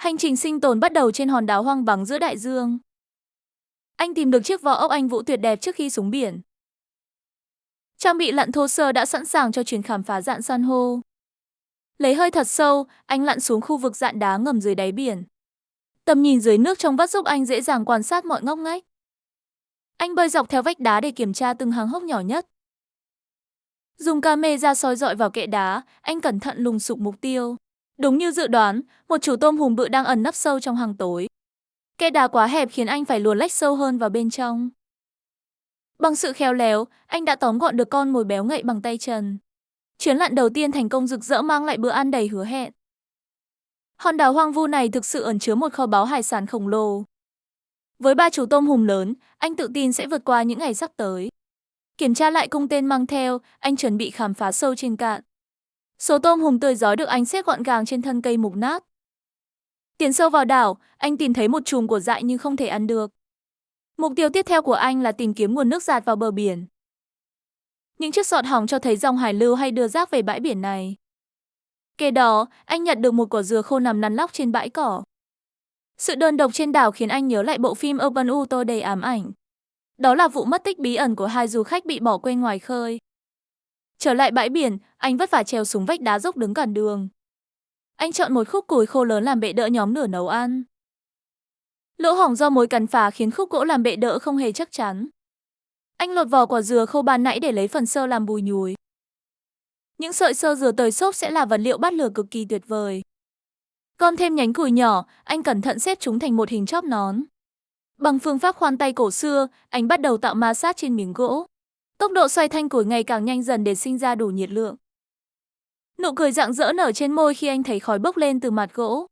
Hành trình sinh tồn bắt đầu trên hòn đảo hoang vắng giữa đại dương. Anh tìm được chiếc vỏ ốc Anh Vũ tuyệt đẹp trước khi xuống biển. Trang bị lặn thô sơ đã sẵn sàng cho chuyến khám phá rạn san hô. Lấy hơi thật sâu, anh lặn xuống khu vực rạn đá ngầm dưới đáy biển. Tầm nhìn dưới nước trong vắt giúp anh dễ dàng quan sát mọi ngóc ngách. Anh bơi dọc theo vách đá để kiểm tra từng hang hốc nhỏ nhất. Dùng camera soi dọi vào kẽ đá, anh cẩn thận lùng sục mục tiêu. Đúng như dự đoán, một chú tôm hùm bự đang ẩn nấp sâu trong hang tối. Kẽ đá quá hẹp khiến anh phải luồn lách sâu hơn vào bên trong. Bằng sự khéo léo, anh đã tóm gọn được con mồi béo ngậy bằng tay chân. Chuyến lặn đầu tiên thành công rực rỡ mang lại bữa ăn đầy hứa hẹn. Hòn đảo hoang vu này thực sự ẩn chứa một kho báu hải sản khổng lồ. Với 3 chú tôm hùm lớn, anh tự tin sẽ vượt qua những ngày sắp tới. Kiểm tra lại cung tên mang theo, anh chuẩn bị khám phá sâu trên cạn. Số tôm hùm tươi rói được anh xếp gọn gàng trên thân cây mục nát. Tiến sâu vào đảo, anh tìm thấy một chùm của dại nhưng không thể ăn được. Mục tiêu tiếp theo của anh là tìm kiếm nguồn nước dạt vào bờ biển. Những chiếc sọt hỏng cho thấy dòng hải lưu hay đưa rác về bãi biển này. Kế đó, anh nhặt được một quả dừa khô nằm lăn lóc trên bãi cỏ. Sự đơn độc trên đảo khiến anh nhớ lại bộ phim Urban Auto đầy ám ảnh. Đó là vụ mất tích bí ẩn của 2 du khách bị bỏ quên ngoài khơi. Trở lại bãi biển, anh vất vả trèo xuống vách đá dốc đứng cản đường. Anh chọn một khúc củi khô lớn làm bệ đỡ nhóm lửa nấu ăn. Lỗ hổng do mối cắn phá khiến khúc gỗ làm bệ đỡ không hề chắc chắn. Anh lột vỏ quả dừa khô ban nãy để lấy phần xơ làm bùi nhùi. Những sợi xơ dừa tơi xốp sẽ là vật liệu bắt lửa cực kỳ tuyệt vời. Gom thêm nhánh củi nhỏ, anh cẩn thận xếp chúng thành một hình chóp nón. Bằng phương pháp khoan tay cổ xưa, anh bắt đầu tạo ma sát trên miếng gỗ. Tốc độ xoay thanh củi ngày càng nhanh dần để sinh ra đủ nhiệt lượng. Nụ cười rạng rỡ nở trên môi khi anh thấy khói bốc lên từ mặt gỗ.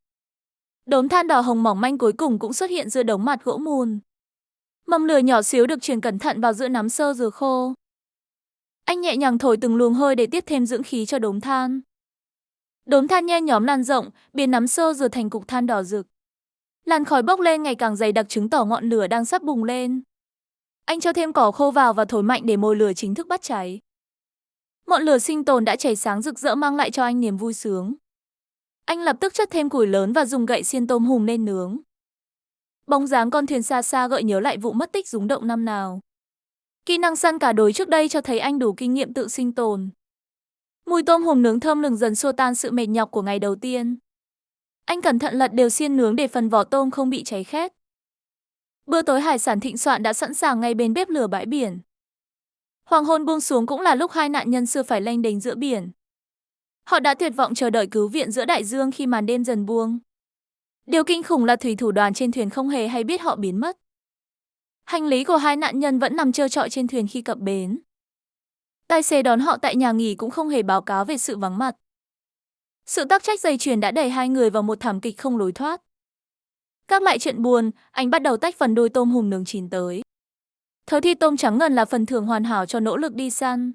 Đốm than đỏ hồng mỏng manh cuối cùng cũng xuất hiện giữa đống mặt gỗ mùn. Mầm lửa nhỏ xíu được truyền cẩn thận vào giữa nắm xơ dừa khô. Anh nhẹ nhàng thổi từng luồng hơi để tiếp thêm dưỡng khí cho đốm than. Đốm than nhen nhóm lan rộng, biến nắm xơ dừa thành cục than đỏ rực. Làn khói bốc lên ngày càng dày đặc chứng tỏ ngọn lửa đang sắp bùng lên. Anh cho thêm cỏ khô vào và thổi mạnh để mồi lửa chính thức bắt cháy. Ngọn lửa sinh tồn đã chảy sáng rực rỡ mang lại cho anh niềm vui sướng. Anh lập tức chất thêm củi lớn và dùng gậy xiên tôm hùm lên nướng. Bóng dáng con thuyền xa xa gợi nhớ lại vụ mất tích rúng động năm nào. Kỹ năng săn cả đồi trước đây cho thấy anh đủ kinh nghiệm tự sinh tồn. Mùi tôm hùm nướng thơm lừng dần xua tan sự mệt nhọc của ngày đầu tiên. Anh cẩn thận lật đều xiên nướng để phần vỏ tôm không bị cháy khét. Bữa tối hải sản thịnh soạn đã sẵn sàng ngay bên bếp lửa bãi biển. Hoàng hôn buông xuống cũng là lúc 2 nạn nhân xưa phải lênh đênh giữa biển. Họ đã tuyệt vọng chờ đợi cứu viện giữa đại dương khi màn đêm dần buông. Điều kinh khủng là thủy thủ đoàn trên thuyền không hề hay biết họ biến mất. Hành lý của 2 nạn nhân vẫn nằm trơ trọi trên thuyền khi cập bến. Tài xế đón họ tại nhà nghỉ cũng không hề báo cáo về sự vắng mặt. Sự tắc trách dây chuyền đã đẩy 2 người vào một thảm kịch không lối thoát. Các lại chuyện buồn, anh bắt đầu tách phần đôi tôm hùm nướng chín tới. Thớ thịt tôm trắng ngần là phần thưởng hoàn hảo cho nỗ lực đi săn.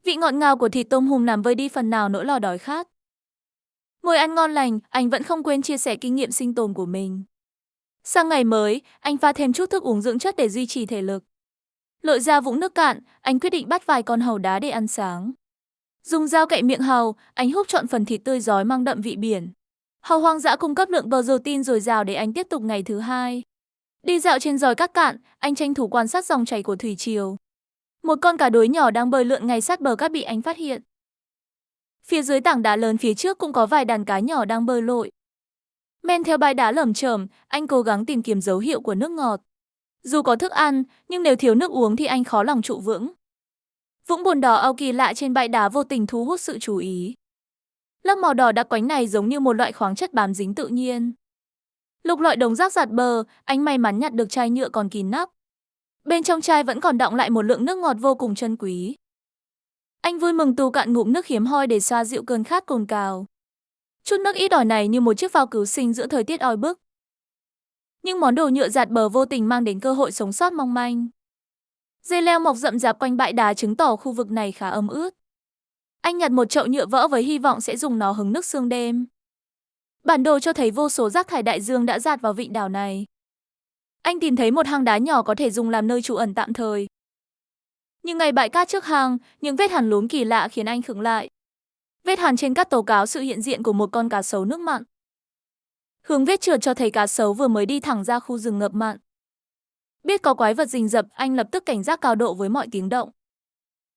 Vị ngọt ngào của thịt tôm hùm làm vơi đi phần nào nỗi lo đói khát. Ngồi ăn ngon lành, anh vẫn không quên chia sẻ kinh nghiệm sinh tồn của mình. Sang ngày mới, anh pha thêm chút thức uống dưỡng chất để duy trì thể lực. Lội ra vũng nước cạn, anh quyết định bắt vài con hàu đá để ăn sáng. Dùng dao cậy miệng hàu, anh húp trọn phần thịt tươi rói mang đậm vị biển. Hàu hoang dã cung cấp lượng protein dồi dào để anh tiếp tục ngày thứ 2. Đi dạo trên dòi các cạn, anh tranh thủ quan sát dòng chảy của thủy triều. Một con cá đối nhỏ đang bơi lượn ngay sát bờ cát bị anh phát hiện. Phía dưới tảng đá lớn phía trước cũng có vài đàn cá nhỏ đang bơi lội. Men theo bãi đá lởm chởm, anh cố gắng tìm kiếm dấu hiệu của nước ngọt. Dù có thức ăn, nhưng nếu thiếu nước uống thì anh khó lòng trụ vững. Vũng bùn đỏ ao kỳ lạ trên bãi đá vô tình thu hút sự chú ý. Lớp màu đỏ đặc quánh này giống như một loại khoáng chất bám dính tự nhiên. Lục lọi đống rác dạt bờ, anh may mắn nhặt được chai nhựa còn kín nắp. Bên trong chai vẫn còn đọng lại một lượng nước ngọt vô cùng trân quý. Anh vui mừng tu cạn ngụm nước hiếm hoi để xoa dịu cơn khát cồn cào. Chút nước ít ỏi này như một chiếc phao cứu sinh giữa thời tiết oi bức. Nhưng món đồ nhựa dạt bờ vô tình mang đến cơ hội sống sót mong manh. Dây leo mọc rậm rạp quanh bãi đá chứng tỏ khu vực này khá ẩm ướt. Anh nhặt một chậu nhựa vỡ với hy vọng sẽ dùng nó hứng nước sương đêm. Bản đồ cho thấy vô số rác thải đại dương đã dạt vào vịnh đảo này. Anh tìm thấy một hang đá nhỏ có thể dùng làm nơi trú ẩn tạm thời. Nhưng ngay bãi cát trước hang, những vết hằn lún kỳ lạ khiến anh khựng lại. Vết hằn trên cát tố cáo sự hiện diện của một con cá sấu nước mặn. Hướng vết trượt cho thấy cá sấu vừa mới đi thẳng ra khu rừng ngập mặn. Biết có quái vật rình rập, anh lập tức cảnh giác cao độ với mọi tiếng động.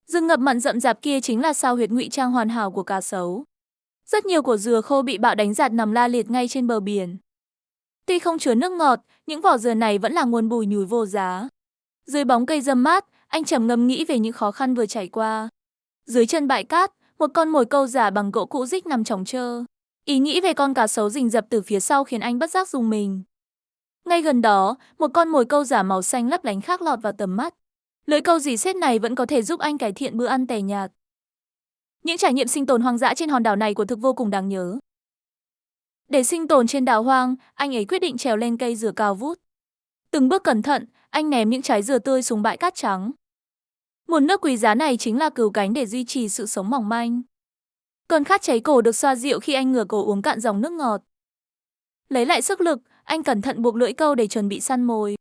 Rừng ngập mặn rậm rạp kia chính là sao huyệt ngụy trang hoàn hảo của cá sấu. Rất nhiều quả dừa khô bị bạo đánh giạt nằm la liệt ngay trên bờ biển. Tuy không chứa nước ngọt, những vỏ dừa này vẫn là nguồn bùi nhùi vô giá. Dưới bóng cây râm mát, anh trầm ngâm nghĩ về những khó khăn vừa trải qua. Dưới chân bãi cát, một con mồi câu giả bằng gỗ cũ rích nằm chồng chơ. Ý nghĩ về con cá sấu rình rập từ phía sau khiến anh bất giác rùng mình. Ngay gần đó, một con mồi câu giả màu xanh lấp lánh khác lọt vào tầm mắt. Lưỡi câu rỉ sét này vẫn có thể giúp anh cải thiện bữa ăn tẻ nhạt. Những trải nghiệm sinh tồn hoang dã trên hòn đảo này của thực vô cùng đáng nhớ. Để sinh tồn trên đảo hoang, anh ấy quyết định trèo lên cây dừa cao vút. Từng bước cẩn thận, anh ném những trái dừa tươi xuống bãi cát trắng. Nguồn nước quý giá này chính là cừu cánh để duy trì sự sống mỏng manh. Cơn khát cháy cổ được xoa dịu khi anh ngửa cổ uống cạn dòng nước ngọt. Lấy lại sức lực, anh cẩn thận buộc lưỡi câu để chuẩn bị săn mồi.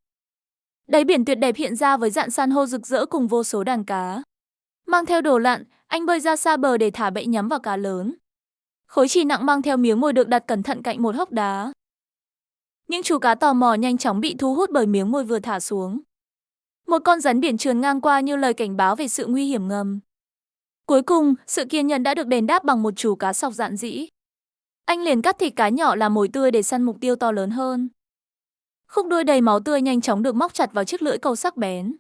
Đáy biển tuyệt đẹp hiện ra với rạn san hô rực rỡ cùng vô số đàn cá. Mang theo đồ lặn, anh bơi ra xa bờ để thả bẫy nhắm vào cá lớn. Khối chì nặng mang theo miếng mồi được đặt cẩn thận cạnh một hốc đá. Những chú cá tò mò nhanh chóng bị thu hút bởi miếng mồi vừa thả xuống. Một con rắn biển trườn ngang qua như lời cảnh báo về sự nguy hiểm ngầm. Cuối cùng, sự kiên nhẫn đã được đền đáp bằng một chú cá sọc dạn dĩ. Anh liền cắt thịt cá nhỏ làm mồi tươi để săn mục tiêu to lớn hơn. Khúc đuôi đầy máu tươi nhanh chóng được móc chặt vào chiếc lưỡi câu sắc bén.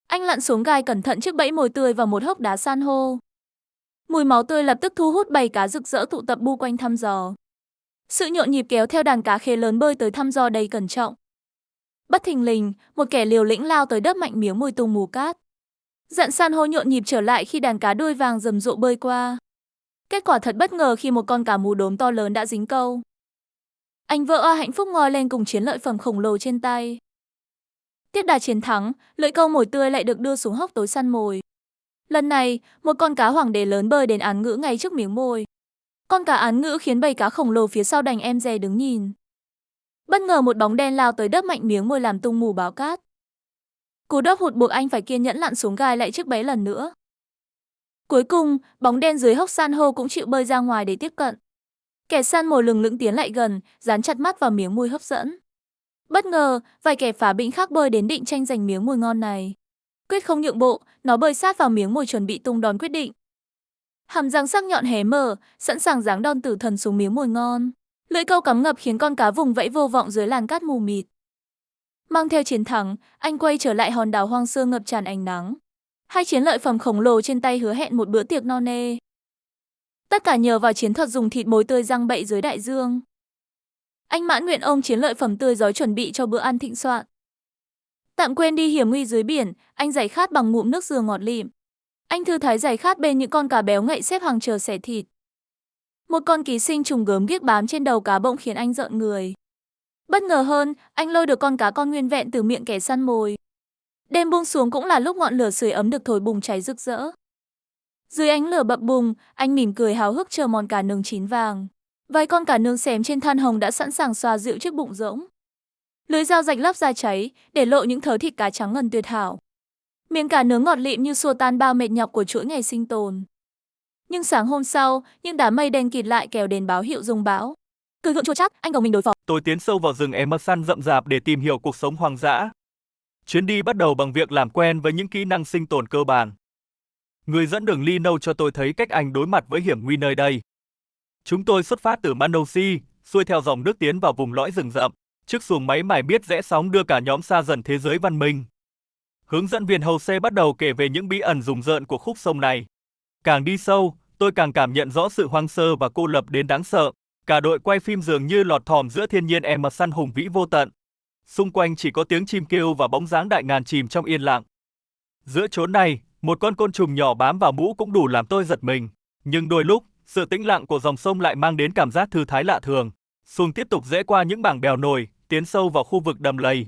Anh lặn xuống gai cẩn thận chiếc bẫy mồi tươi vào một hốc đá san hô. Mùi máu tươi lập tức thu hút bầy cá rực rỡ tụ tập bu quanh thăm dò. Sự nhộn nhịp kéo theo đàn cá khế lớn bơi tới thăm dò đầy cẩn trọng. Bất thình lình, một kẻ liều lĩnh lao tới đớp mạnh miếng mồi tung mù cát. Rạn san hô nhộn nhịp trở lại khi đàn cá đuôi vàng rầm rộ bơi qua. Kết quả thật bất ngờ khi một con cá mú đốm to lớn đã dính câu. Anh vỡ òa hạnh phúc ngoi lên cùng chiến lợi phẩm khổng lồ trên tay. Tiếp đà chiến thắng, lưỡi câu mồi tươi lại được đưa xuống hốc tối săn mồi. Lần này, một con cá hoàng đế lớn bơi đến án ngữ ngay trước miếng mồi. Con cá án ngữ khiến bầy cá khổng lồ phía sau đành em dè đứng nhìn. Bất ngờ một bóng đen lao tới đớp mạnh miếng mồi làm tung mù báo cát. Cú đớp hụt buộc anh phải kiên nhẫn lặn xuống gai lại chiếc bẫy lần nữa. Cuối cùng, bóng đen dưới hốc san hô cũng chịu bơi ra ngoài để tiếp cận. Kẻ săn mồi lừng lững tiến lại gần, dán chặt mắt vào miếng mồi hấp dẫn. Bất ngờ, vài kẻ phá bĩnh khác bơi đến định tranh giành miếng mồi ngon này. Quyết không nhượng bộ, nó bơi sát vào miếng mồi chuẩn bị tung đòn quyết định. Hàm răng sắc nhọn hé mở, sẵn sàng giáng đòn tử thần xuống miếng mồi ngon. Lưỡi câu cắm ngập khiến con cá vùng vẫy vô vọng dưới làn cát mù mịt. Mang theo chiến thắng, anh quay trở lại hòn đảo hoang sơ ngập tràn ánh nắng. Hai chiến lợi phẩm khổng lồ trên tay hứa hẹn một bữa tiệc no nê. Tất cả nhờ vào chiến thuật dùng thịt mồi tươi răng bậy dưới đại dương. Anh mãn nguyện ôm chiến lợi phẩm tươi rói chuẩn bị cho bữa ăn thịnh soạn. Tạm quên đi hiểm nguy dưới biển, anh giải khát bằng ngụm nước dừa ngọt lịm. Anh thư thái giải khát bên những con cá béo ngậy xếp hàng chờ xẻ thịt. Một con ký sinh trùng gớm ghiếc bám trên đầu cá bỗng khiến anh rợn người. Bất ngờ hơn, anh lôi được con cá con nguyên vẹn từ miệng kẻ săn mồi. Đêm buông xuống cũng là lúc ngọn lửa sưởi ấm được thổi bùng cháy rực rỡ. Dưới ánh lửa bập bùng, anh mỉm cười háo hức chờ món cá nướng chín vàng. Vài con cá nướng xém trên than hồng đã sẵn sàng xoa dịu chiếc bụng rỗng. Lưỡi dao rạch lấp da cháy, để lộ những thớ thịt cá trắng ngần tuyệt hảo. Miếng cá nướng ngọt lịm như xua tan bao mệt nhọc của chuỗi ngày sinh tồn. Nhưng sáng hôm sau, những đám mây đen kịt lại kéo đến báo hiệu rông bão. Cười gượng chua chắc, anh gồng mình đối phó. Tôi tiến sâu vào rừng Emerson rậm rạp để tìm hiểu cuộc sống hoang dã. Chuyến đi bắt đầu bằng việc làm quen với những kỹ năng sinh tồn cơ bản. Người dẫn đường Lino cho tôi thấy cách anh đối mặt với hiểm nguy nơi đây. Chúng tôi xuất phát từ Manosi, xuôi theo dòng nước tiến vào vùng lõi rừng rậm. Chiếc xuồng máy mài biết rẽ sóng đưa cả nhóm xa dần thế giới văn minh. Hướng dẫn viên Jose bắt đầu kể về những bí ẩn rùng rợn của khúc sông này. Càng đi sâu, tôi càng cảm nhận rõ sự hoang sơ và cô lập đến đáng sợ. Cả đội quay phim dường như lọt thỏm giữa thiên nhiên Emerson hùng vĩ vô tận. Xung quanh chỉ có tiếng chim kêu và bóng dáng đại ngàn chìm trong yên lặng. Giữa chốn này, một con côn trùng nhỏ bám vào mũ cũng đủ làm tôi giật mình. Nhưng đôi lúc, sự tĩnh lặng của dòng sông lại mang đến cảm giác thư thái lạ thường. Xuồng tiếp tục rẽ qua những bảng bèo nổi, tiến sâu vào khu vực đầm lầy.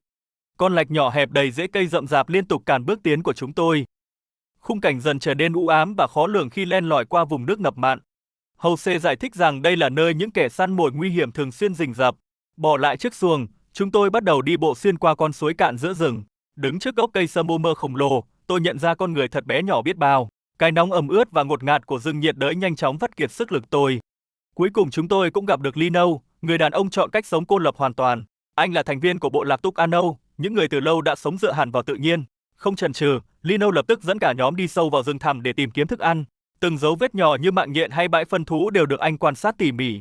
Con lạch nhỏ hẹp đầy rễ cây rậm rạp liên tục cản bước tiến của chúng tôi. Khung cảnh dần trở nên u ám và khó lường khi len lỏi qua vùng nước ngập mặn. Jose giải thích rằng đây là nơi những kẻ săn mồi nguy hiểm thường xuyên rình rập. Bỏ lại chiếc xuồng, chúng tôi bắt đầu đi bộ xuyên qua con suối cạn giữa rừng. Đứng trước gốc cây sâm mơ khổng lồ, tôi nhận ra con người thật bé nhỏ biết bao. Cái nóng ẩm ướt và ngột ngạt của rừng nhiệt đới nhanh chóng vắt kiệt sức lực tôi. Cuối cùng chúng tôi cũng gặp được Lino, người đàn ông chọn cách sống cô lập hoàn toàn. Anh là thành viên của bộ lạc Tucano, những người từ lâu đã sống dựa hẳn vào tự nhiên. Không chần chừ, Lino lập tức dẫn cả nhóm đi sâu vào rừng thẳm để tìm kiếm thức ăn. Từng dấu vết nhỏ như mạng nhện hay bãi phân thú đều được anh quan sát tỉ mỉ.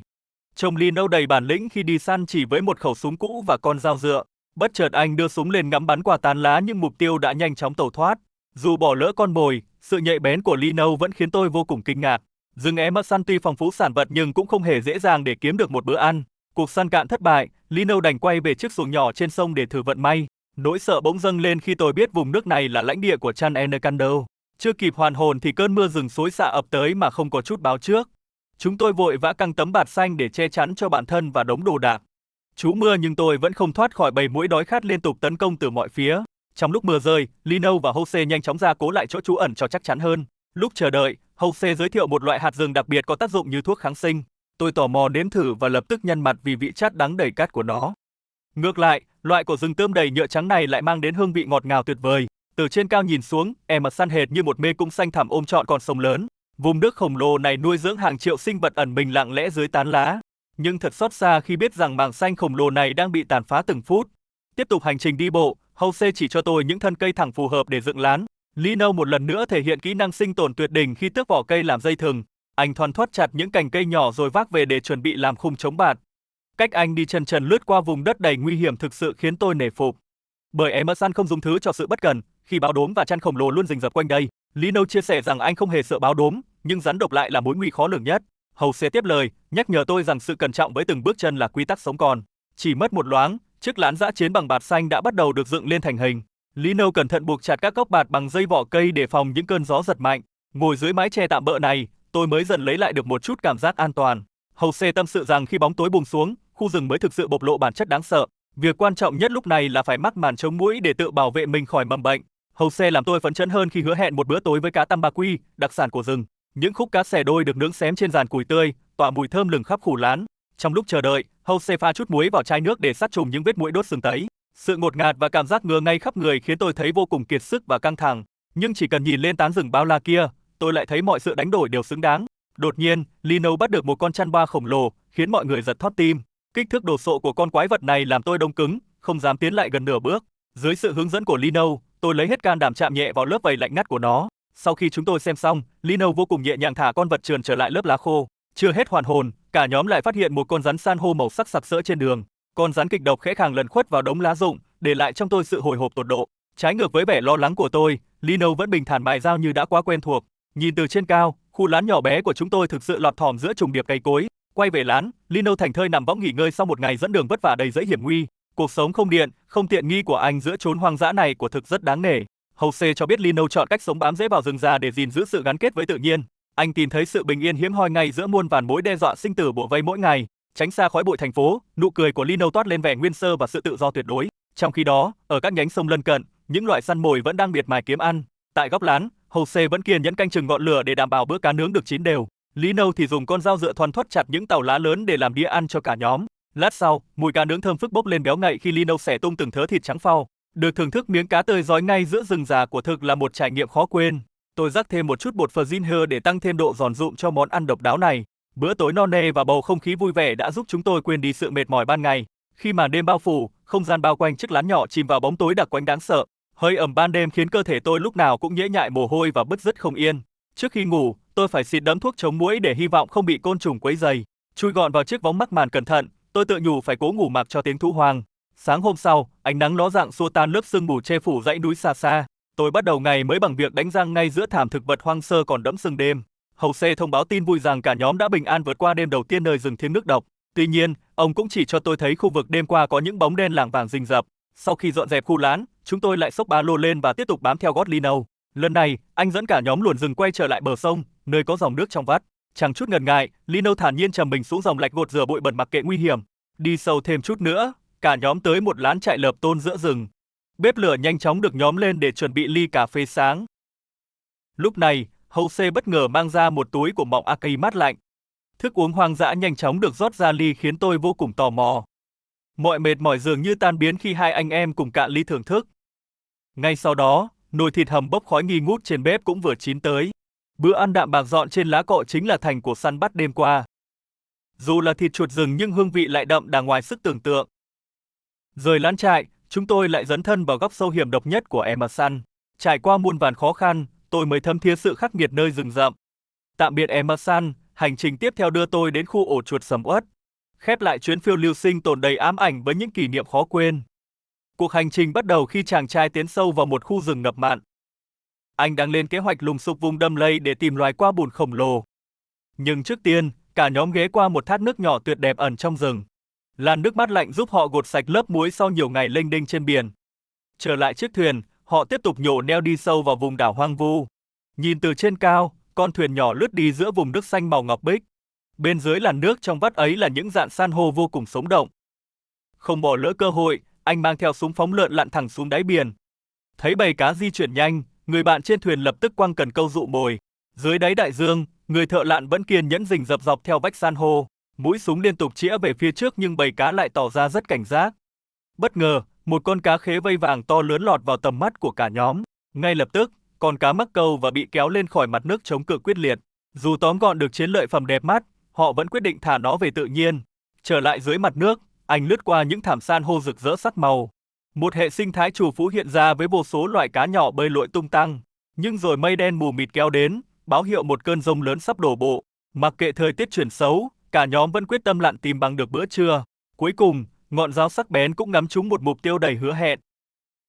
Trông Lino đầy bản lĩnh khi đi săn chỉ với một khẩu súng cũ và con dao dựa. Bất chợt anh đưa súng lên ngắm bắn qua tán lá nhưng mục tiêu đã nhanh chóng tẩu thoát. Dù bỏ lỡ con mồi, sự nhạy bén của Lino vẫn khiến tôi vô cùng kinh ngạc. Rừng Emerson tuy phong phú sản vật nhưng cũng không hề dễ dàng để kiếm được một bữa ăn. Cuộc săn cạn thất bại, Lino đành quay về chiếc xuồng nhỏ trên sông để thử vận may. Nỗi sợ bỗng dâng lên khi tôi biết vùng nước này là lãnh địa của Chan Enekando. Chưa kịp hoàn hồn thì cơn mưa rừng xối xả ập tới mà không có chút báo trước. Chúng tôi vội vã căng tấm bạt xanh để che chắn cho bản thân và đống đồ đạc. Trú mưa nhưng tôi vẫn không thoát khỏi bầy muỗi đói khát liên tục tấn công từ mọi phía. Trong lúc mưa rơi, Lino và Jose nhanh chóng ra cố lại chỗ trú ẩn cho chắc chắn hơn. Lúc chờ đợi, Jose giới thiệu một loại hạt rừng đặc biệt có tác dụng như thuốc kháng sinh. Tôi tò mò nếm thử và lập tức nhăn mặt vì vị chát đắng đầy cát của nó. Ngược lại, loại của rừng tươm đầy nhựa trắng này lại mang đến hương vị ngọt ngào tuyệt vời. Từ trên cao nhìn xuống, Emerson hệt như một mê cung xanh thẳm ôm trọn con sông lớn. Vùng nước khổng lồ này nuôi dưỡng hàng triệu sinh vật ẩn mình lặng lẽ dưới tán lá. Nhưng thật xót xa khi biết rằng mảng xanh khổng lồ này đang bị tàn phá từng phút. Tiếp tục hành trình đi bộ, Jose chỉ cho tôi những thân cây thẳng phù hợp để dựng lán. Lino một lần nữa thể hiện kỹ năng sinh tồn tuyệt đỉnh khi tước vỏ cây làm dây thừng. Anh thoăn thoắt chặt những cành cây nhỏ rồi vác về để chuẩn bị làm khung chống bạt. Cách anh đi chân trần lướt qua vùng đất đầy nguy hiểm thực sự khiến tôi nể phục. Bởi Emerson không dùng thứ cho sự bất cần, khi báo đốm và chăn khổng lồ luôn rình rập quanh đây. Lino chia sẻ rằng anh không hề sợ báo đốm, nhưng rắn độc lại là mối nguy khó lường nhất. Jose tiếp lời, nhắc nhở tôi rằng sự cẩn trọng với từng bước chân là quy tắc sống còn. Chỉ mất một loáng, chiếc lán dã chiến bằng bạt xanh đã bắt đầu được dựng lên thành hình. Lino cẩn thận buộc chặt các gốc bạt bằng dây vỏ cây để phòng những cơn gió giật mạnh. Ngồi dưới mái che tạm bợ này, tôi mới dần lấy lại được một chút cảm giác an toàn. Jose tâm sự rằng khi bóng tối buông xuống, khu rừng mới thực sự bộc lộ bản chất đáng sợ. Việc quan trọng nhất lúc này là phải mắc màn chống muỗi để tự bảo vệ mình khỏi mầm bệnh. Jose làm tôi phấn chấn hơn khi hứa hẹn một bữa tối với cá tambaqui, đặc sản của rừng. Những khúc cá xẻ đôi được nướng xém trên giàn củi tươi, tỏa mùi thơm lừng khắp khu lán. Trong lúc chờ đợi, Jose pha chút muối vào chai nước để sát trùng những vết muỗi đốt sừng tấy. Sự ngột ngạt và cảm giác ngứa ngay khắp người khiến tôi thấy vô cùng kiệt sức và căng thẳng. Nhưng chỉ cần nhìn lên tán rừng bao la kia, tôi lại thấy mọi sự đánh đổi đều xứng đáng. Đột nhiên, Lino bắt được một con chăn ba khổng lồ, khiến mọi người giật thót tim. Kích thước đồ sộ của con quái vật này làm tôi đông cứng, không dám tiến lại gần nửa bước. Dưới sự hướng dẫn của Lino, tôi lấy hết can đảm chạm nhẹ vào lớp vảy lạnh ngắt của nó. Sau khi chúng tôi xem xong, Lino vô cùng nhẹ nhàng thả con vật trườn trở lại lớp lá khô. Chưa hết hoàn hồn, cả nhóm lại phát hiện một con rắn san hô màu sắc sặc sỡ trên đường. Con rắn kịch độc khẽ khàng lẩn khuất vào đống lá rụng, để lại trong tôi sự hồi hộp tột độ. Trái ngược với vẻ lo lắng của tôi, Lino vẫn bình thản mài dao như đã quá quen thuộc. Nhìn từ trên cao, khu lán nhỏ bé của chúng tôi thực sự lọt thỏm giữa trùng điệp cây cối. Quay về lán, Lino thảnh thơi nằm võng nghỉ ngơi sau một ngày dẫn đường vất vả đầy dẫy hiểm nguy. Cuộc sống không điện, không tiện nghi của anh giữa chốn hoang dã này quả thực rất đáng nể. Jose cho biết Lino chọn cách sống bám rễ vào rừng già để gìn giữ sự gắn kết với tự nhiên. Anh tìm thấy sự bình yên hiếm hoi ngay giữa muôn vàn mối đe dọa sinh tử bủa vây mỗi ngày. Tránh xa khói bụi thành phố, nụ cười của Lino toát lên vẻ nguyên sơ và sự tự do tuyệt đối. Trong khi đó, ở các nhánh sông lân cận, những loại săn mồi vẫn đang miệt mài kiếm ăn. Tại góc lán, Jose vẫn kiên nhẫn canh chừng ngọn lửa để đảm bảo bữa cá nướng được chín đều. Lino thì dùng con dao dựa thoăn thoắt chặt những tàu lá lớn để làm đĩa ăn cho cả nhóm. Lát sau, mùi cá nướng thơm phức bốc lên béo ngậy khi Lino xẻ tung từng thớ thịt trắng phau. Được thưởng thức miếng cá tươi rói ngay giữa rừng già quả thực là một trải nghiệm khó quên. Tôi rắc thêm một chút bột phờ ginger để tăng thêm độ giòn rụm cho món ăn độc đáo này. Bữa tối no nê và bầu không khí vui vẻ đã giúp chúng tôi quên đi sự mệt mỏi ban ngày. Khi màn đêm bao phủ, không gian bao quanh chiếc lán nhỏ chìm vào bóng tối đặc quánh đáng sợ. Hơi ẩm ban đêm khiến cơ thể tôi lúc nào cũng nhễ nhại mồ hôi và bứt rứt không yên. Trước khi ngủ, tôi phải xịt đẫm thuốc chống muỗi để hy vọng không bị côn trùng quấy rầy. Chui gọn vào chiếc võng mắc màn cẩn thận, tôi tự nhủ phải cố ngủ mặc cho tiếng thú hoang. Sáng hôm sau, ánh nắng ló dạng xua tan lớp sương mù che phủ dãy núi xa xa. Tôi bắt đầu ngày mới bằng việc đánh răng ngay giữa thảm thực vật hoang sơ còn đẫm sương đêm. Jose thông báo tin vui rằng cả nhóm đã bình an vượt qua đêm đầu tiên nơi rừng thiêng nước độc. Tuy nhiên, ông cũng chỉ cho tôi thấy khu vực đêm qua có những bóng đen lảng vảng rình rập. Sau khi dọn dẹp khu lán, chúng tôi lại xốc ba lô lên và tiếp tục bám theo gót Lino. Lần này, anh dẫn cả nhóm luồn rừng quay trở lại bờ sông, nơi có dòng nước trong vắt. Chẳng chút ngần ngại, Lino thản nhiên chầm mình xuống dòng lạch gột rửa bụi bẩn mặc kệ nguy hiểm. Đi sâu thêm chút nữa, cả nhóm tới một lán trại lợp tôn giữa rừng. Bếp lửa nhanh chóng được nhóm lên để chuẩn bị ly cà phê sáng. Lúc này, Jose bất ngờ mang ra một túi của mọng Akai mát lạnh. Thức uống hoang dã nhanh chóng được rót ra ly khiến tôi vô cùng tò mò. Mọi mệt mỏi dường như tan biến khi hai anh em cùng cạn ly thưởng thức. Ngay sau đó, nồi thịt hầm bốc khói nghi ngút trên bếp cũng vừa chín tới. Bữa ăn đạm bạc dọn trên lá cọ chính là thành của săn bắt đêm qua. Dù là thịt chuột rừng nhưng hương vị lại đậm đà ngoài sức tưởng tượng. Rời lán trại, chúng tôi lại dấn thân vào góc sâu hiểm độc nhất của Emerson. Trải qua muôn vàn khó khăn, tôi mới thấm thía sự khắc nghiệt nơi rừng rậm. Tạm biệt Emerson, hành trình tiếp theo đưa tôi đến khu ổ chuột sầm uất. Khép lại chuyến phiêu lưu sinh tồn đầy ám ảnh với những kỷ niệm khó quên. Cuộc hành trình bắt đầu khi chàng trai tiến sâu vào một khu rừng ngập mặn. Anh đang lên kế hoạch lùng sục vùng đầm lầy để tìm loài qua bùn khổng lồ. Nhưng trước tiên, cả nhóm ghé qua một thác nước nhỏ tuyệt đẹp ẩn trong rừng. Làn nước mát lạnh giúp họ gột sạch lớp muối sau nhiều ngày lênh đênh trên biển. Trở lại chiếc thuyền, họ tiếp tục nhổ neo đi sâu vào vùng đảo hoang vu. Nhìn từ trên cao, con thuyền nhỏ lướt đi giữa vùng nước xanh màu ngọc bích. Bên dưới làn nước trong vắt ấy là những rạn san hô vô cùng sống động. Không bỏ lỡ cơ hội, anh mang theo súng phóng lượn lặn thẳng xuống đáy biển. Thấy bầy cá di chuyển nhanh, người bạn trên thuyền lập tức quăng cần câu dụ mồi. Dưới đáy đại dương, người thợ lặn vẫn kiên nhẫn rình rập dọc theo vách san hô. Mũi súng liên tục chĩa về phía trước nhưng bầy cá lại tỏ ra rất cảnh giác. Bất ngờ, một con cá khế vây vàng to lớn lọt vào tầm mắt của cả nhóm. Ngay lập tức, con cá mắc câu và bị kéo lên khỏi mặt nước chống cự quyết liệt. Dù tóm gọn được chiến lợi phẩm đẹp mắt, họ vẫn quyết định thả nó về tự nhiên. Trở lại dưới mặt nước, anh lướt qua những thảm san hô rực rỡ sắc màu. Một hệ sinh thái trù phú hiện ra với vô số loại cá nhỏ bơi lội tung tăng. Nhưng rồi mây đen mù mịt kéo đến, báo hiệu một cơn giông lớn sắp đổ bộ. Mặc kệ thời tiết chuyển xấu, cả nhóm vẫn quyết tâm lặn tìm bằng được bữa trưa. Cuối cùng, ngọn giáo sắc bén cũng ngắm trúng một mục tiêu đầy hứa hẹn.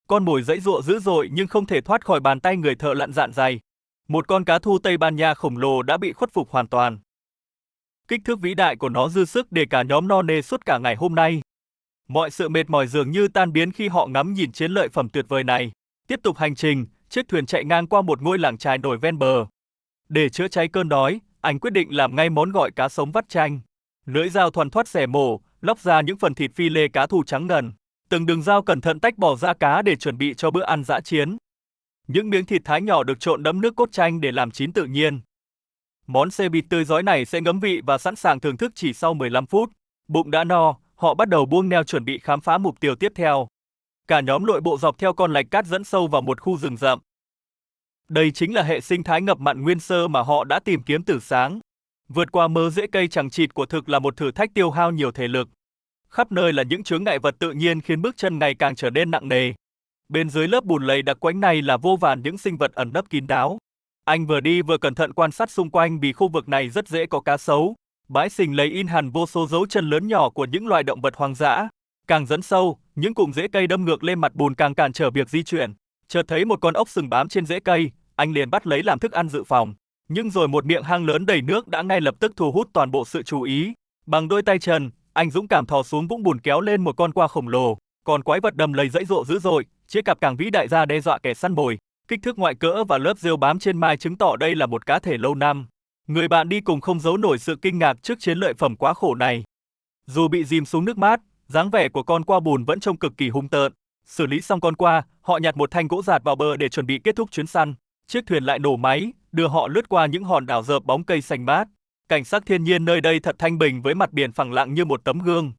Con mồi giãy giụa dữ dội nhưng không thể thoát khỏi bàn tay người thợ lặn dạn dày. Một con cá thu Tây Ban Nha khổng lồ đã bị khuất phục hoàn toàn. Kích thước vĩ đại của nó dư sức để cả nhóm no nê suốt cả ngày hôm nay. Mọi sự mệt mỏi dường như tan biến khi họ ngắm nhìn chiến lợi phẩm tuyệt vời này. Tiếp tục hành trình, chiếc thuyền chạy ngang qua một ngôi làng chài nổi ven bờ. Để chữa cháy cơn đói, anh quyết định làm ngay món gỏi cá sống vắt chanh. Lưỡi dao thoăn thoắt xẻ mổ, lóc ra những phần thịt phi lê cá thu trắng ngần. Từng đường dao cẩn thận tách bỏ da cá để chuẩn bị cho bữa ăn dã chiến. Những miếng thịt thái nhỏ được trộn đẫm nước cốt chanh để làm chín tự nhiên. Món xe bịt tươi rói này sẽ ngấm vị và sẵn sàng thưởng thức chỉ sau 15 phút. Bụng đã no, họ bắt đầu buông neo chuẩn bị khám phá mục tiêu tiếp theo. Cả nhóm lội bộ dọc theo con lạch cát dẫn sâu vào một khu rừng rậm. Đây chính là hệ sinh thái ngập mặn nguyên sơ mà họ đã tìm kiếm từ sáng. Vượt qua mớ rễ cây chằng chịt của thực là một thử thách tiêu hao nhiều thể lực. Khắp nơi là những chướng ngại vật tự nhiên khiến bước chân ngày càng trở nên nặng nề. Bên dưới lớp bùn lầy đặc quánh này là vô vàn những sinh vật ẩn nấp kín đáo. Anh vừa đi vừa cẩn thận quan sát xung quanh vì khu vực này rất dễ có cá sấu. Bãi sình lấy in hẳn vô số dấu chân lớn nhỏ của những loài động vật hoang dã. Càng dẫn sâu, những cụm rễ cây đâm ngược lên mặt bùn càng cản trở việc di chuyển. Chợt thấy một con ốc sừng bám trên rễ cây, anh liền bắt lấy làm thức ăn dự phòng. Nhưng rồi một miệng hang lớn đầy nước đã ngay lập tức thu hút toàn bộ sự chú ý. Bằng đôi tay trần, anh dũng cảm thò xuống vũng bùn kéo lên một con qua khổng lồ. Còn quái vật đầm lầy dãy dụa dữ dội, chiếc cặp càng vĩ đại ra đe dọa kẻ săn mồi. Kích thước ngoại cỡ và lớp rêu bám trên mai chứng tỏ đây là một cá thể lâu năm. Người bạn đi cùng không giấu nổi sự kinh ngạc trước chiến lợi phẩm quá khổ này. Dù bị dìm xuống nước mát, dáng vẻ của con qua bùn vẫn trông cực kỳ hung tợn. Xử lý xong con qua, họ nhặt một thanh gỗ dạt vào bờ để chuẩn bị kết thúc chuyến săn. Chiếc thuyền lại nổ máy, đưa họ lướt qua những hòn đảo rợp bóng cây xanh mát. Cảnh sắc thiên nhiên nơi đây thật thanh bình với mặt biển phẳng lặng như một tấm gương.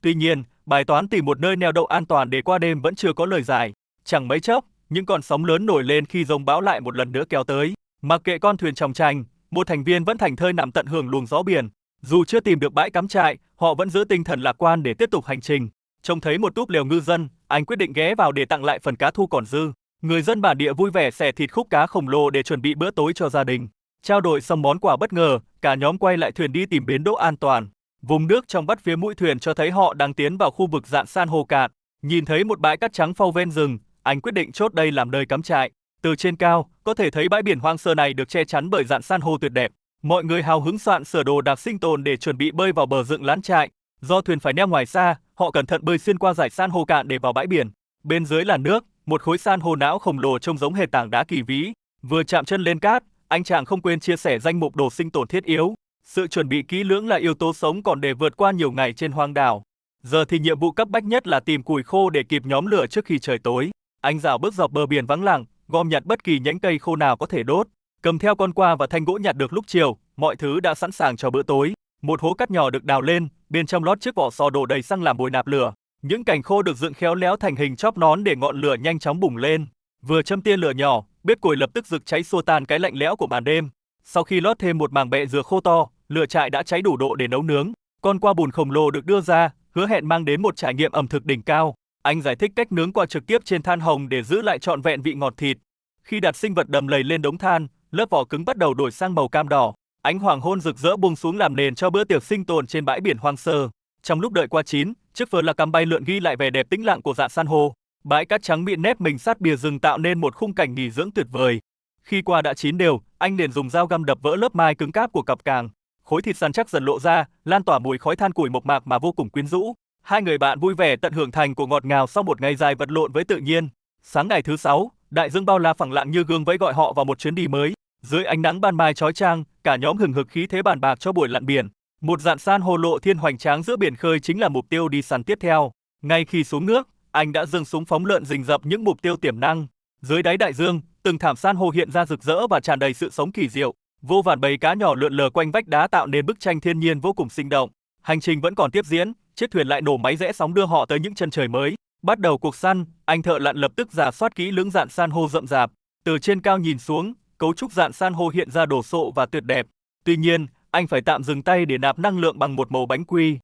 Tuy nhiên, bài toán tìm một nơi neo đậu an toàn để qua đêm vẫn chưa có lời giải. Chẳng mấy chốc, những con sóng lớn nổi lên khi giông bão lại một lần nữa kéo tới. Mặc kệ con thuyền chòng chành, một thành viên vẫn thảnh thơi nằm tận hưởng luồng gió biển. Dù chưa tìm được bãi cắm trại, họ vẫn giữ tinh thần lạc quan để tiếp tục hành trình. Trông thấy một túp lều ngư dân, anh quyết định ghé vào để tặng lại phần cá thu còn dư. Người dân bản địa vui vẻ xẻ thịt khúc cá khổng lồ để chuẩn bị bữa tối cho gia đình. Trao đổi xong món quà bất ngờ, cả nhóm quay lại thuyền đi tìm bến đỗ an toàn. Vùng nước trong vắt phía mũi thuyền cho thấy họ đang tiến vào khu vực rạn san hô cạn. Nhìn thấy một bãi cát trắng phau ven rừng, anh quyết định chốt đây làm nơi cắm trại. Từ trên cao, có thể thấy bãi biển hoang sơ này được che chắn bởi rạn san hô tuyệt đẹp. Mọi người hào hứng soạn sửa đồ đạc sinh tồn để chuẩn bị bơi vào bờ dựng lán trại. Do thuyền phải neo ngoài xa, họ cẩn thận bơi xuyên qua dải san hô cạn để vào bãi biển. Bên dưới là nước, một khối san hô não khổng lồ trông giống hệt tảng đá kỳ vĩ. Vừa chạm chân lên cát, anh chàng không quên chia sẻ danh mục đồ sinh tồn thiết yếu. Sự chuẩn bị kỹ lưỡng là yếu tố sống còn để vượt qua nhiều ngày trên hoang đảo. Giờ thì nhiệm vụ cấp bách nhất là tìm củi khô để kịp nhóm lửa trước khi trời tối. Anh dạo bước dọc bờ biển vắng lặng, gom nhặt bất kỳ nhánh cây khô nào có thể đốt. Cầm theo con qua và thanh gỗ nhặt được lúc chiều, mọi thứ đã sẵn sàng cho bữa tối. Một hố cát nhỏ được đào lên, bên trong lót chiếc vỏ sò đổ đầy xăng làm bồi nạp lửa. Những cành khô được dựng khéo léo thành hình chóp nón để ngọn lửa nhanh chóng bùng lên. Vừa châm tia lửa nhỏ, bếp củi lập tức rực cháy xua tan cái lạnh lẽo của ban đêm. Sau khi lót thêm một màng bẹ dừa khô to, lửa trại đã cháy đủ độ để nấu nướng. Con qua bùn khổng lồ được đưa ra, hứa hẹn mang đến một trải nghiệm ẩm thực đỉnh cao. Anh giải thích cách nướng qua trực tiếp trên than hồng để giữ lại trọn vẹn vị ngọt thịt. Khi đặt sinh vật đầm lầy lên đống than, lớp vỏ cứng bắt đầu đổi sang màu cam đỏ. Ánh hoàng hôn rực rỡ buông xuống làm nền cho bữa tiệc sinh tồn trên bãi biển hoang sơ. Trong lúc đợi qua chín, chiếc phở là cắm bay lượn ghi lại vẻ đẹp tĩnh lặng của rạn san hô. Bãi cát trắng mịn nép mình sát bìa rừng tạo nên một khung cảnh nghỉ dưỡng tuyệt vời. Khi qua đã chín đều, anh liền dùng dao găm đập vỡ lớp mai cứng cáp của cặp càng. Khối thịt săn chắc dần lộ ra, lan tỏa mùi khói than củi mộc mạc mà vô cùng quyến rũ. Hai người bạn vui vẻ tận hưởng thành của ngọt ngào sau một ngày dài vật lộn với tự nhiên. Sáng ngày thứ 6, đại dương bao la phẳng lặng như gương vẫy gọi họ vào một chuyến đi mới. Dưới ánh nắng ban mai chói chang, cả nhóm hừng hực khí thế bàn bạc cho buổi lặn biển. Một rạn san hô lộ thiên hoành tráng giữa biển khơi chính là mục tiêu đi săn tiếp theo. Ngay khi xuống nước, anh đã giương súng phóng lượn rình rập những mục tiêu tiềm năng. Dưới đáy đại dương, từng thảm san hô hiện ra rực rỡ và tràn đầy sự sống kỳ diệu. Vô vàn bầy cá nhỏ lượn lờ quanh vách đá tạo nên bức tranh thiên nhiên vô cùng sinh động. Hành trình vẫn còn tiếp diễn, chiếc thuyền lại nổ máy rẽ sóng đưa họ tới những chân trời mới. Bắt đầu cuộc săn, anh thợ lặn lập tức rà soát kỹ lưỡng rạn san hô rậm rạp. Từ trên cao nhìn xuống, cấu trúc rạn san hô hiện ra đồ sộ và tuyệt đẹp. Tuy nhiên, anh phải tạm dừng tay để nạp năng lượng bằng một mẩu bánh quy.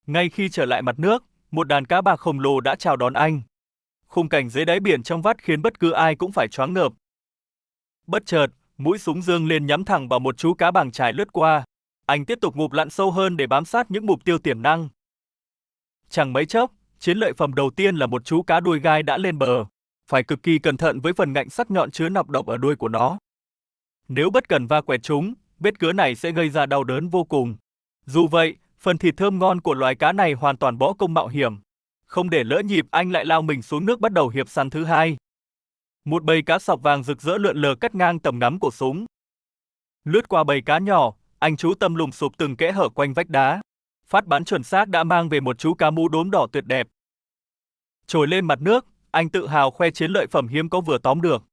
Ngay khi trở lại mặt nước, một đàn cá bạc khổng lồ đã chào đón anh. Khung cảnh dưới đáy biển trong vắt khiến bất cứ ai cũng phải choáng ngợp. Bất chợt, mũi súng dương lên nhắm thẳng vào một chú cá bàng trải lướt qua. Anh tiếp tục ngụp lặn sâu hơn để bám sát những mục tiêu tiềm năng. Chẳng mấy chốc, chiến lợi phẩm đầu tiên là một chú cá đuôi gai đã lên bờ. Phải cực kỳ cẩn thận với phần ngạnh sắc nhọn chứa nọc độc ở đuôi của nó. Nếu bất cẩn va quẹt chúng, vết cứa này sẽ gây ra đau đớn vô cùng. Dù vậy, phần thịt thơm ngon của loài cá này hoàn toàn bỏ công mạo hiểm. Không để lỡ nhịp, anh lại lao mình xuống nước bắt đầu hiệp săn thứ hai. Một bầy cá sọc vàng rực rỡ lượn lờ cắt ngang tầm ngắm của súng. Lướt qua bầy cá nhỏ, anh chú tâm lùng sụp từng kẽ hở quanh vách đá. Phát bắn chuẩn xác đã mang về một chú cá mú đốm đỏ tuyệt đẹp. Trồi lên mặt nước, anh tự hào khoe chiến lợi phẩm hiếm có vừa tóm được.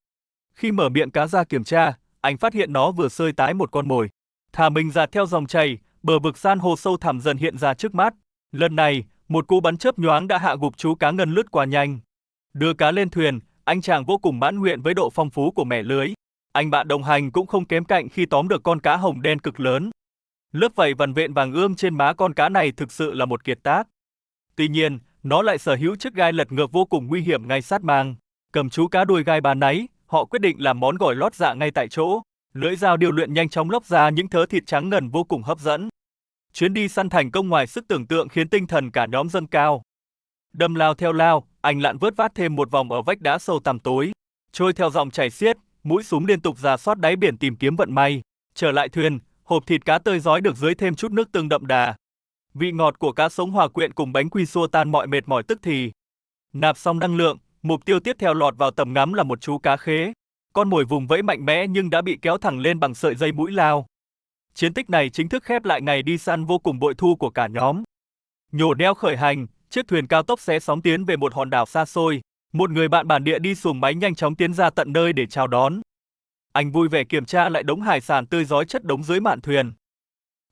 Khi mở miệng cá ra kiểm tra, anh phát hiện nó vừa sơi tái một con mồi. Thả mình dạt theo dòng chảy, bờ vực san hô sâu thẳm dần hiện ra trước mắt. Lần này, một cú bắn chớp nhoáng đã hạ gục chú cá ngân lướt qua nhanh. Đưa cá lên thuyền, anh chàng vô cùng mãn nguyện với độ phong phú của mẻ lưới. Anh bạn đồng hành cũng không kém cạnh khi tóm được con cá hồng đen cực lớn. Lớp vảy vằn vện vàng ươm trên má con cá này thực sự là một kiệt tác. Tuy nhiên, nó lại sở hữu chiếc gai lật ngược vô cùng nguy hiểm ngay sát mang. Cầm chú cá đuôi gai bán náy, họ quyết định làm món gỏi lót dạ ngay tại chỗ. Lưỡi dao điều luyện nhanh chóng lóc ra những thớ thịt trắng ngần vô cùng hấp dẫn. Chuyến đi săn thành công ngoài sức tưởng tượng khiến tinh thần cả nhóm dâng cao. Đâm lao theo lao, anh lặn vớt vát thêm một vòng ở vách đá sâu tăm tối. Trôi theo dòng chảy xiết, mũi súng liên tục rà soát đáy biển tìm kiếm vận may. Trở lại thuyền, hộp thịt cá tơi rói được dưới thêm chút nước tương đậm đà. Vị ngọt của cá sống hòa quyện cùng bánh quy xua tan mọi mệt mỏi tức thì. Nạp xong năng lượng, mục tiêu tiếp theo lọt vào tầm ngắm là một chú cá khế. Con mồi vùng vẫy mạnh mẽ nhưng đã bị kéo thẳng lên bằng sợi dây mũi lao. Chiến tích này chính thức khép lại ngày đi săn vô cùng bội thu của cả nhóm. Nhổ neo khởi hành, chiếc thuyền cao tốc xé sóng tiến về một hòn đảo xa xôi. Một người bạn bản địa đi xuồng máy nhanh chóng tiến ra tận nơi để chào đón. Anh vui vẻ kiểm tra lại đống hải sản tươi rói chất đống dưới mạn thuyền.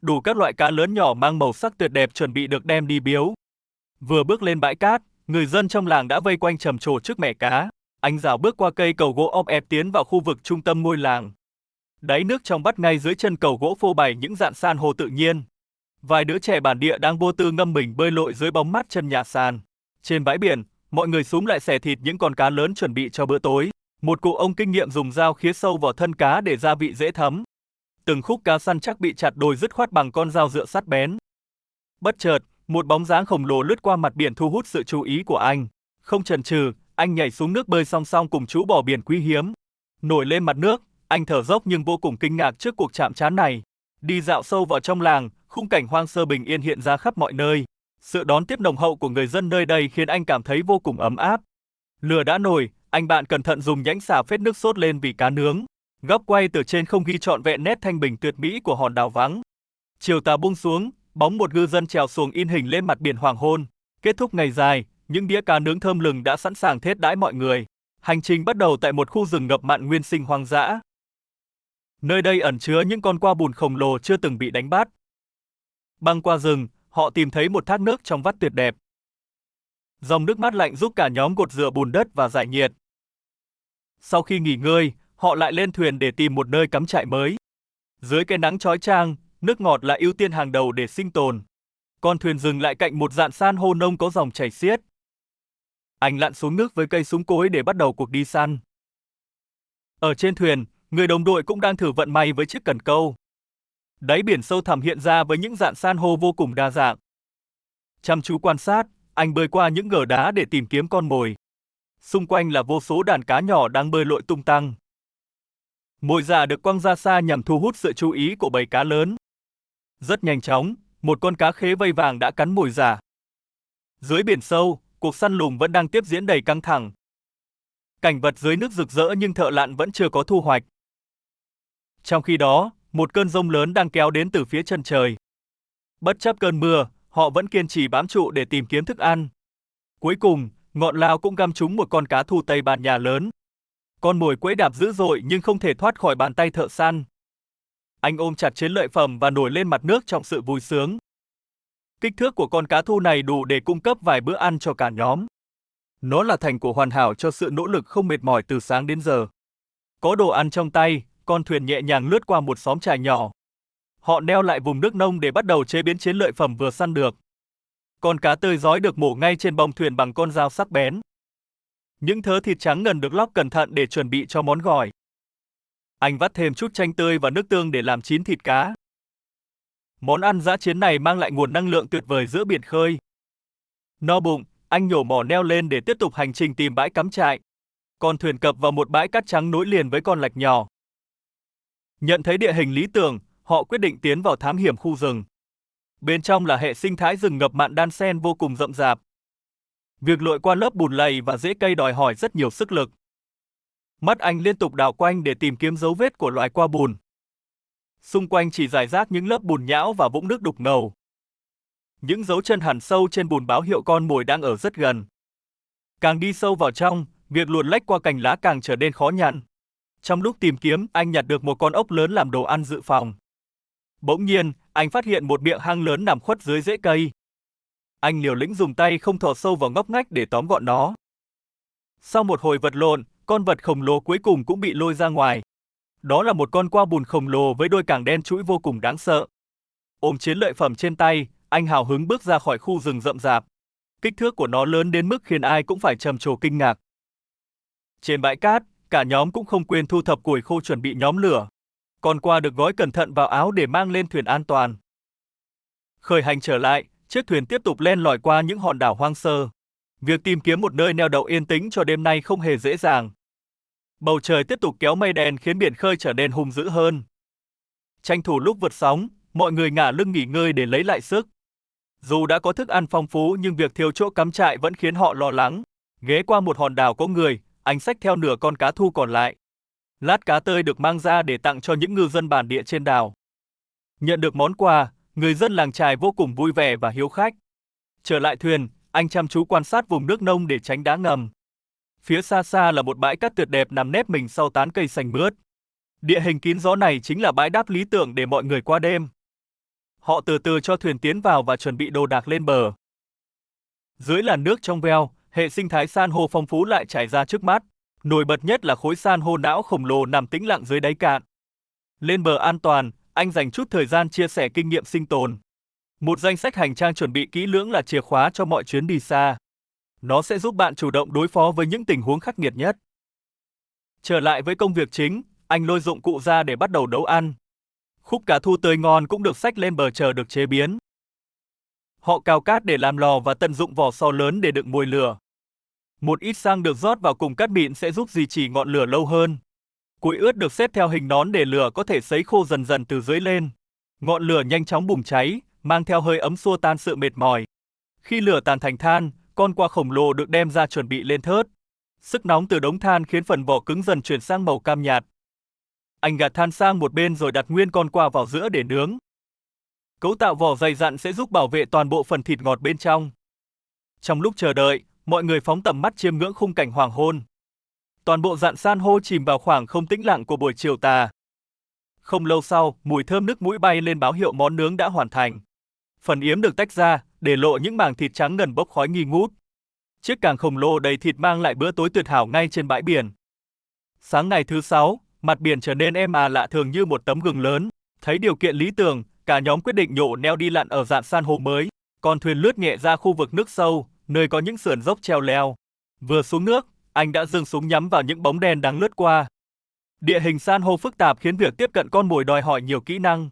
Đủ các loại cá lớn nhỏ mang màu sắc tuyệt đẹp chuẩn bị được đem đi biếu. Vừa bước lên bãi cát, người dân trong làng đã vây quanh trầm trồ trước mẻ cá. Anh rảo bước qua cây cầu gỗ om ẹp tiến vào khu vực trung tâm ngôi làng. Đáy nước trong vắt ngay dưới chân cầu gỗ phô bày những rạn san hô tự nhiên. Vài đứa trẻ bản địa đang vô tư ngâm mình bơi lội dưới bóng mát chân nhà sàn. Trên bãi biển, mọi người xúm lại xẻ thịt những con cá lớn chuẩn bị cho bữa tối. Một cụ ông kinh nghiệm dùng dao khía sâu vào thân cá để gia vị dễ thấm. Từng khúc cá săn chắc bị chặt đồi dứt khoát bằng con dao dựa sắt bén. Bất chợt, một bóng dáng khổng lồ lướt qua mặt biển thu hút sự chú ý của anh. Không chần chừ, anh nhảy xuống nước bơi song song cùng chú bò biển quý hiếm. Nổi lên mặt nước, anh thở dốc nhưng vô cùng kinh ngạc trước cuộc chạm trán này. Đi dạo sâu vào trong làng, khung cảnh hoang sơ bình yên hiện ra khắp mọi nơi. Sự đón tiếp nồng hậu của người dân nơi đây khiến anh cảm thấy vô cùng ấm áp. Lửa đã nổi, anh bạn cẩn thận dùng nhánh xả phết nước sốt lên vì cá nướng. Góc quay từ trên không ghi trọn vẹn nét thanh bình tuyệt mỹ của hòn đảo vắng. Chiều tà buông xuống, bóng một ngư dân chèo xuồng in hình lên mặt biển hoàng hôn. Kết thúc ngày dài, những đĩa cá nướng thơm lừng đã sẵn sàng thết đãi mọi người. Hành trình bắt đầu tại một khu rừng ngập mặn nguyên sinh hoang dã. Nơi đây ẩn chứa những con qua bùn khổng lồ chưa từng bị đánh bắt. Băng qua rừng, họ tìm thấy một thác nước trong vắt tuyệt đẹp. Dòng nước mát lạnh giúp cả nhóm gột rửa bùn đất và giải nhiệt. Sau khi nghỉ ngơi, họ lại lên thuyền để tìm một nơi cắm trại mới. Dưới cái nắng chói chang, nước ngọt là ưu tiên hàng đầu để sinh tồn. Con thuyền dừng lại cạnh một rạn san hô nông có dòng chảy xiết. Anh lặn xuống nước với cây súng cối để bắt đầu cuộc đi săn. Ở trên thuyền, người đồng đội cũng đang thử vận may với chiếc cần câu. Đáy biển sâu thẳm hiện ra với những rạn san hô vô cùng đa dạng. Chăm chú quan sát, anh bơi qua những gờ đá để tìm kiếm con mồi. Xung quanh là vô số đàn cá nhỏ đang bơi lội tung tăng. Mồi già được quăng ra xa nhằm thu hút sự chú ý của bầy cá lớn. Rất nhanh chóng, một con cá khế vây vàng đã cắn mồi già. Dưới biển sâu, cuộc săn lùng vẫn đang tiếp diễn đầy căng thẳng. Cảnh vật dưới nước rực rỡ nhưng thợ lặn vẫn chưa có thu hoạch. Trong khi đó, một cơn giông lớn đang kéo đến từ phía chân trời. Bất chấp cơn mưa, họ vẫn kiên trì bám trụ để tìm kiếm thức ăn. Cuối cùng, ngọn lao cũng găm trúng một con cá thu Tây Ban Nha lớn. Con mồi quẫy đạp dữ dội nhưng không thể thoát khỏi bàn tay thợ săn. Anh ôm chặt chiến lợi phẩm và nổi lên mặt nước trong sự vui sướng. Kích thước của con cá thu này đủ để cung cấp vài bữa ăn cho cả nhóm. Nó là thành quả hoàn hảo cho sự nỗ lực không mệt mỏi từ sáng đến giờ. Có đồ ăn trong tay, con thuyền nhẹ nhàng lướt qua một xóm trài nhỏ. Họ neo lại vùng nước nông để bắt đầu chế biến chiến lợi phẩm vừa săn được. Con cá tươi rói được mổ ngay trên bông thuyền bằng con dao sắc bén. Những thớ thịt trắng ngần được lóc cẩn thận để chuẩn bị cho món gỏi. Anh vắt thêm chút chanh tươi và nước tương để làm chín thịt cá. Món ăn dã chiến này mang lại nguồn năng lượng tuyệt vời giữa biển khơi. No bụng, anh nhổ mỏ neo lên để tiếp tục hành trình tìm bãi cắm trại. Con thuyền cập vào một bãi cát trắng nối liền với con lạch nhỏ. Nhận thấy địa hình lý tưởng, họ quyết định tiến vào thám hiểm khu rừng. Bên trong là hệ sinh thái rừng ngập mặn đan xen vô cùng rậm rạp. Việc lội qua lớp bùn lầy và rễ cây đòi hỏi rất nhiều sức lực. Mắt anh liên tục đảo quanh để tìm kiếm dấu vết của loài qua bùn. Xung quanh chỉ rải rác những lớp bùn nhão và vũng nước đục ngầu. Những dấu chân hằn sâu trên bùn báo hiệu con mồi đang ở rất gần. Càng đi sâu vào trong, việc luồn lách qua cành lá càng trở nên khó nhằn. Trong lúc tìm kiếm, anh nhặt được một con ốc lớn làm đồ ăn dự phòng. Bỗng nhiên, anh phát hiện một miệng hang lớn nằm khuất dưới rễ cây. Anh liều lĩnh dùng tay không thò sâu vào ngóc ngách để tóm gọn nó. Sau một hồi vật lộn, con vật khổng lồ cuối cùng cũng bị lôi ra ngoài. Đó là một con qua bùn khổng lồ với đôi cẳng đen trũi vô cùng đáng sợ. Ôm chiến lợi phẩm trên tay, anh hào hứng bước ra khỏi khu rừng rậm rạp. Kích thước của nó lớn đến mức khiến ai cũng phải trầm trồ kinh ngạc. Trên bãi cát, cả nhóm cũng không quên thu thập củi khô chuẩn bị nhóm lửa. Con qua được gói cẩn thận vào áo để mang lên thuyền an toàn. Khởi hành trở lại, chiếc thuyền tiếp tục len lỏi qua những hòn đảo hoang sơ. Việc tìm kiếm một nơi neo đậu yên tĩnh cho đêm nay không hề dễ dàng. Bầu trời tiếp tục kéo mây đen khiến biển khơi trở nên hung dữ hơn. Tranh thủ lúc vượt sóng, mọi người ngả lưng nghỉ ngơi để lấy lại sức. Dù đã có thức ăn phong phú nhưng việc thiếu chỗ cắm trại vẫn khiến họ lo lắng. Ghé qua một hòn đảo có người, anh xách theo nửa con cá thu còn lại. Lát cá tươi được mang ra để tặng cho những ngư dân bản địa trên đảo. Nhận được món quà, người dân làng chài vô cùng vui vẻ và hiếu khách. Trở lại thuyền, anh chăm chú quan sát vùng nước nông để tránh đá ngầm. Phía xa xa là một bãi cát tuyệt đẹp nằm nép mình sau tán cây xanh mướt. Địa hình kín gió này chính là bãi đáp lý tưởng để mọi người qua đêm. Họ từ từ cho thuyền tiến vào và chuẩn bị đồ đạc lên bờ. Dưới làn nước trong veo, hệ sinh thái san hô phong phú lại trải ra trước mắt. Nổi bật nhất là khối san hô não khổng lồ nằm tĩnh lặng dưới đáy cạn. Lên bờ an toàn, anh dành chút thời gian chia sẻ kinh nghiệm sinh tồn. Một danh sách hành trang chuẩn bị kỹ lưỡng là chìa khóa cho mọi chuyến đi xa. Nó sẽ giúp bạn chủ động đối phó với những tình huống khắc nghiệt nhất. Trở lại với công việc chính, anh lôi dụng cụ ra để bắt đầu nấu ăn. Khúc cá thu tươi ngon cũng được xách lên bờ chờ được chế biến. Họ cào cát để làm lò và tận dụng vỏ sò lớn để đựng mồi lửa. Một ít xăng được rót vào cùng cát mịn sẽ giúp duy trì ngọn lửa lâu hơn. Củi ướt được xếp theo hình nón để lửa có thể sấy khô dần dần từ dưới lên. Ngọn lửa nhanh chóng bùng cháy, mang theo hơi ấm xua tan sự mệt mỏi. Khi lửa tàn thành than, con qua khổng lồ được đem ra chuẩn bị lên thớt. Sức nóng từ đống than khiến phần vỏ cứng dần chuyển sang màu cam nhạt. Anh gạt than sang một bên rồi đặt nguyên con qua vào giữa để nướng. Cấu tạo vỏ dày dặn sẽ giúp bảo vệ toàn bộ phần thịt ngọt bên trong. Trong lúc chờ đợi, mọi người phóng tầm mắt chiêm ngưỡng khung cảnh hoàng hôn. Toàn bộ rạn san hô chìm vào khoảng không tĩnh lặng của buổi chiều tà. Không lâu sau, mùi thơm nước mũi bay lên báo hiệu món nướng đã hoàn thành. Phần yếm được tách ra, để lộ những mảng thịt trắng ngần bốc khói nghi ngút. Chiếc càng khổng lồ đầy thịt mang lại bữa tối tuyệt hảo ngay trên bãi biển. Sáng ngày thứ 6, mặt biển trở nên êm ả lạ thường như một tấm gương lớn. Thấy điều kiện lý tưởng, cả nhóm quyết định nhổ neo đi lặn ở rạn san hô mới. Con thuyền lướt nhẹ ra khu vực nước sâu, nơi có những sườn dốc treo leo. Vừa xuống nước, anh đã giương súng nhắm vào những bóng đen đang lướt qua. Địa hình san hô phức tạp khiến việc tiếp cận con mồi đòi hỏi nhiều kỹ năng.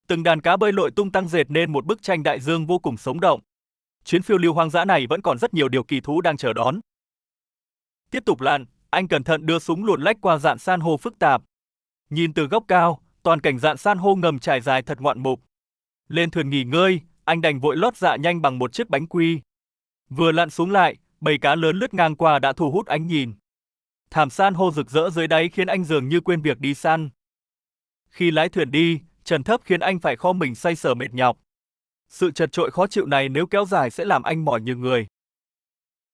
Từng đàn cá bơi lội tung tăng dệt nên một bức tranh đại dương vô cùng sống động. Chuyến phiêu lưu hoang dã này vẫn còn rất nhiều điều kỳ thú đang chờ đón. Tiếp tục lặn, anh cẩn thận đưa súng luồn lách qua rạn san hô phức tạp. Nhìn từ góc cao, toàn cảnh rạn san hô ngầm trải dài thật ngoạn mục. Lên thuyền nghỉ ngơi, anh đành vội lót dạ nhanh bằng một chiếc bánh quy. Vừa lặn xuống lại, bầy cá lớn lướt ngang qua đã thu hút ánh nhìn. Thảm san hô rực rỡ dưới đáy khiến anh dường như quên việc đi săn. Khi lái thuyền đi, trần thấp khiến anh phải kho mình xoay sở mệt nhọc. Sự chật chội khó chịu này nếu kéo dài sẽ làm anh mỏi như người.